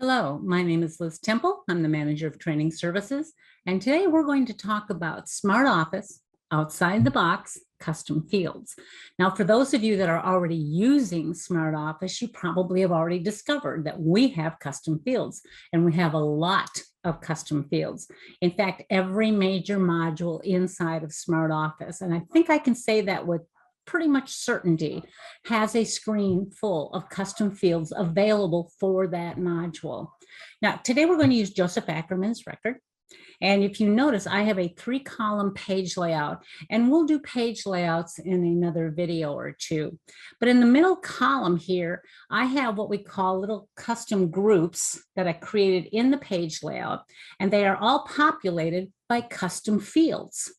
Hello, my name is Liz Temple. I'm the manager of training services. And today we're going to talk about SmartOffice, outside the box, custom fields. Now, for those of you that are already using SmartOffice, you probably have already discovered that we have custom fields, and we have a lot of custom fields. In fact, every major module inside of SmartOffice, and I think I can say that with pretty much certainty, has a screen full of custom fields available for that module. Now, today we're going to use Joseph Ackerman's record. And if you notice, I have a 3-column page layout, and we'll do page layouts in another video or two. But in the middle column here, I have what we call little custom groups that I created in the page layout, and they are all populated by custom fields.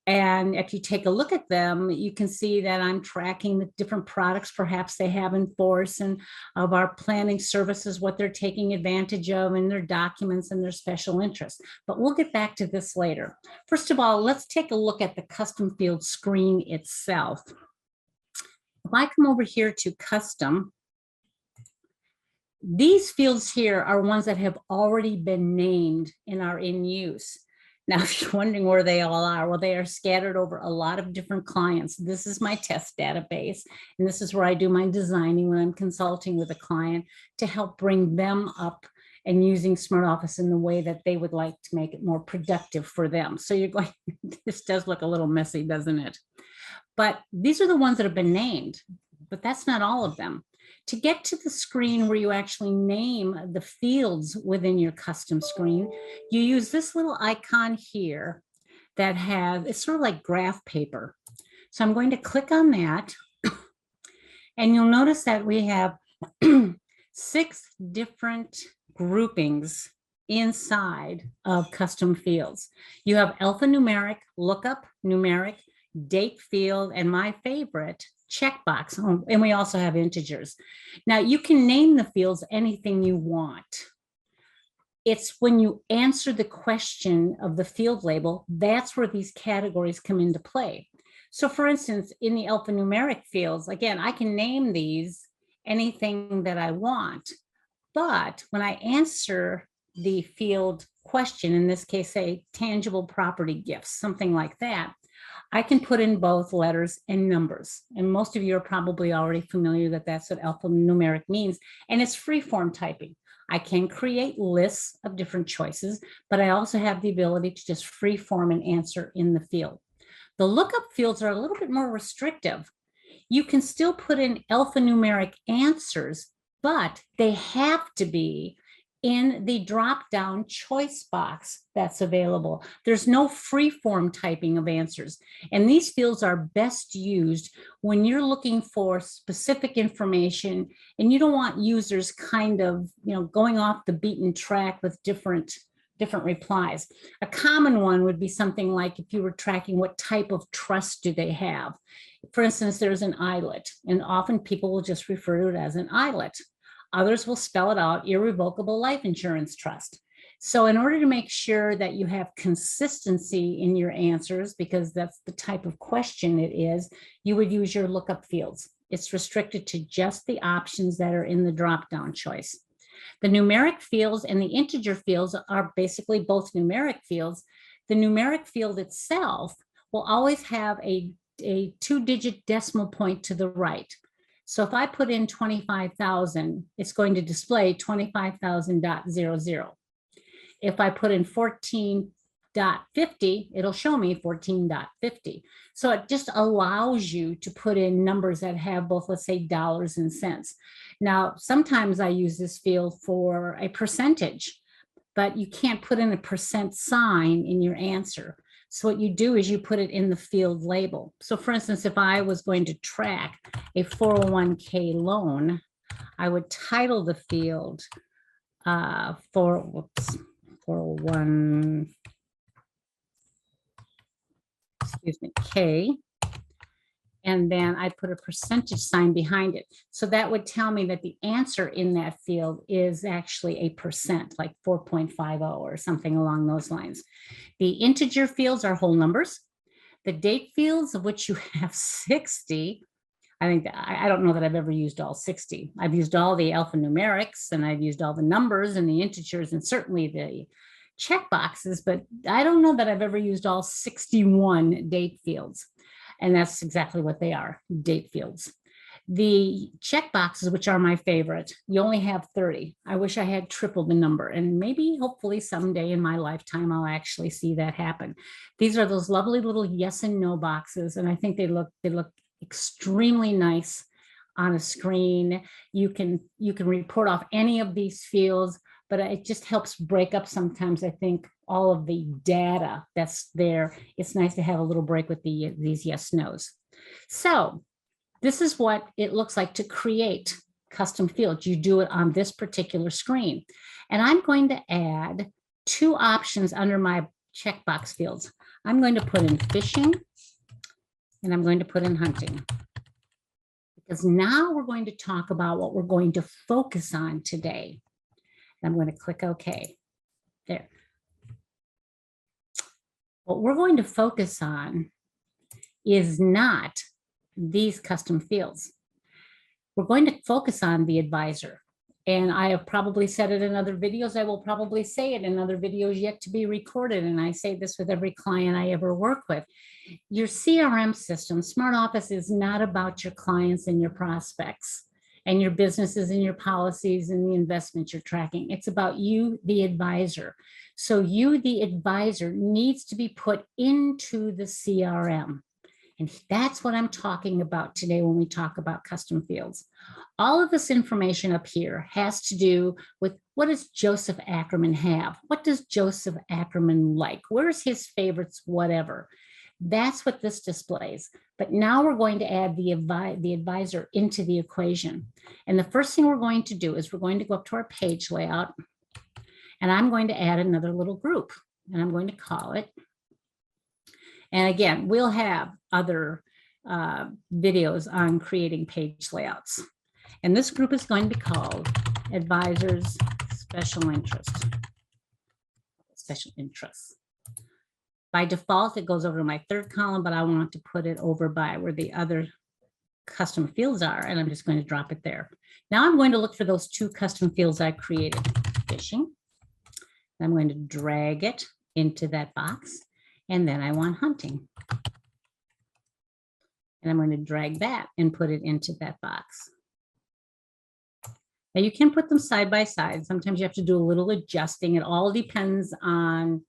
And if you take a look at them, you can see that I'm tracking the different products perhaps they have in force, and of our planning services, what they're taking advantage of, and their documents and their special interests. But we'll get back to this later. First of all, let's take a look at the custom field screen itself. If I come over here to custom, these fields here are ones that have already been named and are in use. Now, if you're wondering where they all are, well, they are scattered over a lot of different clients. This is my test database, and this is where I do my designing when I'm consulting with a client to help bring them up and using SmartOffice in the way that they would like to make it more productive for them. So you're going, this does look a little messy, doesn't it? But these are the ones that have been named, but that's not all of them. To get to the screen where you actually name the fields within your custom screen, you use this little icon here that has, it's sort of like graph paper. So I'm going to click on that, and you'll notice that we have 6 different groupings inside of custom fields. You have alphanumeric, lookup, numeric, date field, and my favorite, checkbox, and we also have integers. Now, you can name the fields anything you want. It's when you answer the question of the field label, that's where these categories come into play. So for instance, in the alphanumeric fields, again, I can name these anything that I want, but when I answer the field question, in this case, say tangible property gifts, something like that, I can put in both letters and numbers. And most of you are probably already familiar that that's what alphanumeric means. And it's free-form typing. I can create lists of different choices, but I also have the ability to just free-form an answer in the field. The lookup fields are a little bit more restrictive. You can still put in alphanumeric answers, but they have to be in the drop-down choice box that's available. There's no free-form typing of answers. And these fields are best used when you're looking for specific information and you don't want users kind of, going off the beaten track with different replies. A common one would be something like if you were tracking what type of trust do they have. For instance, there's an ILET, and often people will just refer to it as an ILET. Others will spell it out, irrevocable life insurance trust. So in order to make sure that you have consistency in your answers, because that's the type of question it is, you would use your lookup fields. It's restricted to just the options that are in the drop-down choice. The numeric fields and the integer fields are basically both numeric fields. The numeric field itself will always have a 2-digit decimal point to the right. So if I put in 25,000, it's going to display 25,000.00. If I put in 14.50, it'll show me 14.50. So it just allows you to put in numbers that have both, let's say, dollars and cents. Now, sometimes I use this field for a percentage, but you can't put in a % sign in your answer. So what you do is you put it in the field label. So for instance, if I was going to track a 401k loan, I would title the field 401, K, and then I put a percentage sign behind it. So that would tell me that the answer in that field is actually a %, like 4.50 or something along those lines. The integer fields are whole numbers. The date fields, of which you have 60, I think I don't know that I've ever used all 60. I've used all the alphanumerics, and I've used all the numbers and the integers and certainly the check boxes, but I don't know that I've ever used all 61 date fields. And that's exactly what they are, date fields. The check boxes, which are my favorite, you only have 30. I wish I had triple the number, and maybe hopefully someday in my lifetime I'll actually see that happen. These are those lovely little yes and no boxes, and I think they look extremely nice on a screen. You can report off any of these fields, but it just helps break up sometimes, I think, all of the data that's there. It's nice to have a little break with these yes nos. So this is what it looks like to create custom fields. You do it on this particular screen. And I'm going to add 2 options under my checkbox fields. I'm going to put in fishing, and I'm going to put in hunting. Because now we're going to talk about what we're going to focus on today. I'm going to click OK. There. What we're going to focus on is not these custom fields. We're going to focus on the advisor. And I have probably said it in other videos. I will probably say it in other videos yet to be recorded. And I say this with every client I ever work with. Your CRM system, SmartOffice, is not about your clients and your prospects and your businesses and your policies and the investments you're tracking. It's about you, the advisor. So you, the advisor, needs to be put into the CRM. And that's what I'm talking about today when we talk about custom fields. All of this information up here has to do with, what does Joseph Ackerman have? What does Joseph Ackerman like? Where's his favorites, whatever. That's what this displays. But now we're going to add the advisor into the equation. And the first thing we're going to do is we're going to go up to our page layout, and I'm going to add another little group, and I'm going to call it. And again, we'll have other videos on creating page layouts. And this group is going to be called Advisors Special Interest. Special Interests. By default, it goes over to my 3rd column, but I want to put it over by where the other custom fields are, and I'm just going to drop it there. Now I'm going to look for those 2 custom fields I created. Fishing. I'm going to drag it into that box. And then I want hunting. And I'm going to drag that and put it into that box. Now you can put them side by side. Sometimes you have to do a little adjusting. It all depends on,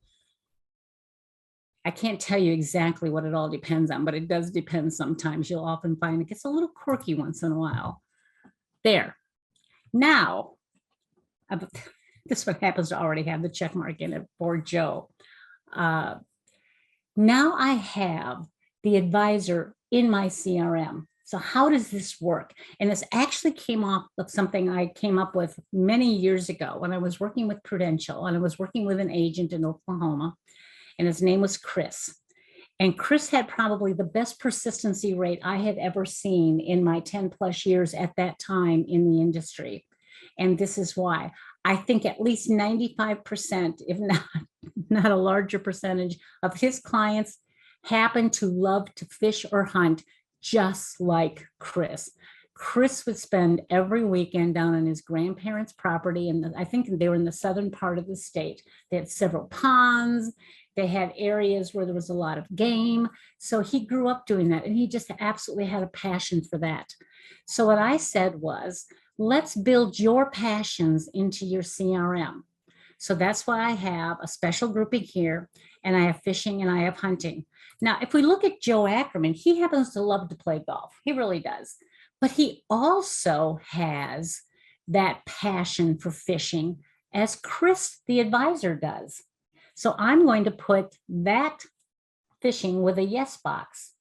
I can't tell you exactly what it all depends on, but it does depend sometimes. You'll often find it gets a little quirky once in a while. There. Now, this one happens to already have the check mark in it for Joe. Now I have the advisor in my CRM. So how does this work? And this actually came off of something I came up with many years ago when I was working with Prudential, and I was working with an agent in Oklahoma, and his name was Chris. And Chris had probably the best persistency rate I had ever seen in my 10 plus years at that time in the industry. And this is why. I think at least 95%, if not a larger percentage, of his clients happen to love to fish or hunt just like Chris. Chris would spend every weekend down on his grandparents' property, and I think they were in the southern part of the state. They had several ponds. They had areas where there was a lot of game. So he grew up doing that, and he just absolutely had a passion for that. So what I said was, let's build your passions into your CRM. So that's why I have a special grouping here, and I have fishing and I have hunting. Now, if we look at Joe Ackerman, he happens to love to play golf. He really does. But he also has that passion for fishing, as Chris, the advisor, does. So I'm going to put that fishing with a yes box.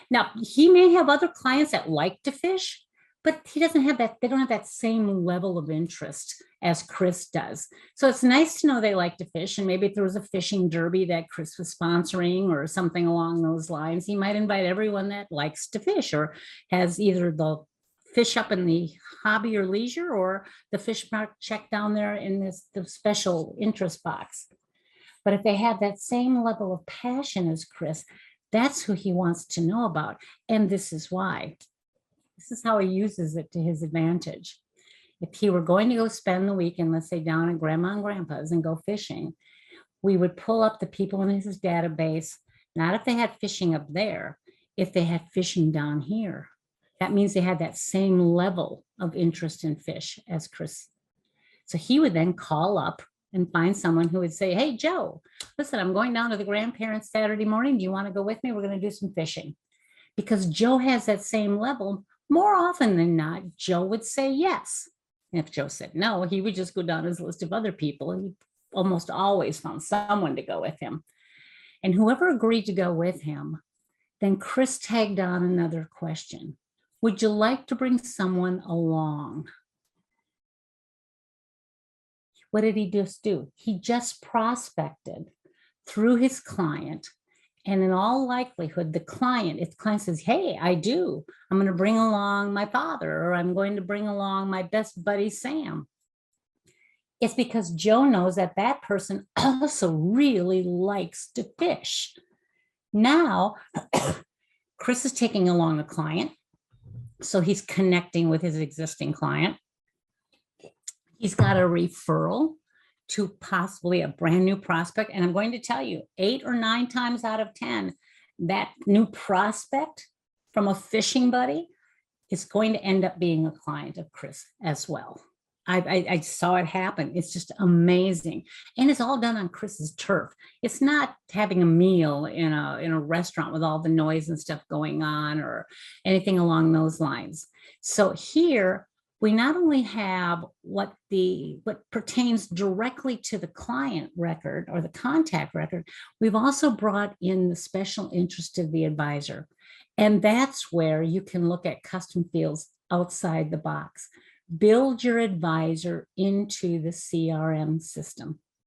Now, he may have other clients that like to fish, but he doesn't have that, they don't have that same level of interest as Chris does. So it's nice to know they like to fish, and maybe if there was a fishing derby that Chris was sponsoring or something along those lines, he might invite everyone that likes to fish or has either the fish up in the hobby or leisure or the fish mark check down there in the special interest box. But if they have that same level of passion as Chris, that's who he wants to know about. And this is why. This is how he uses it to his advantage. If he were going to go spend the weekend, let's say down at grandma and grandpa's and go fishing, we would pull up the people in his database, not if they had fishing up there, if they had fishing down here. That means they had that same level of interest in fish as Chris. So he would then call up and find someone who would say, hey, Joe, listen, I'm going down to the grandparents Saturday morning. Do you want to go with me? We're going to do some fishing. Because Joe has that same level, more often than not, Joe would say yes. And if Joe said no, he would just go down his list of other people. And he almost always found someone to go with him. And whoever agreed to go with him, then Chris tagged on another question. Would you like to bring someone along? What did he just do? He just prospected through his client. And in all likelihood, the client, if the client says, hey, I do, I'm going to bring along my father, or I'm going to bring along my best buddy, Sam. It's because Joe knows that that person also really likes to fish. Now, Chris is taking along a client. So he's connecting with his existing client. He's got a referral to possibly a brand new prospect. And I'm going to tell you, 8 or 9 times out of 10, that new prospect from a fishing buddy is going to end up being a client of Chris as well. I saw it happen. It's just amazing. And it's all done on Chris's turf. It's not having a meal in a restaurant with all the noise and stuff going on or anything along those lines. So here we not only have what pertains directly to the client record or the contact record, we've also brought in the special interest of the advisor. And that's where you can look at custom fields outside the box. Build your advisor into the CRM system.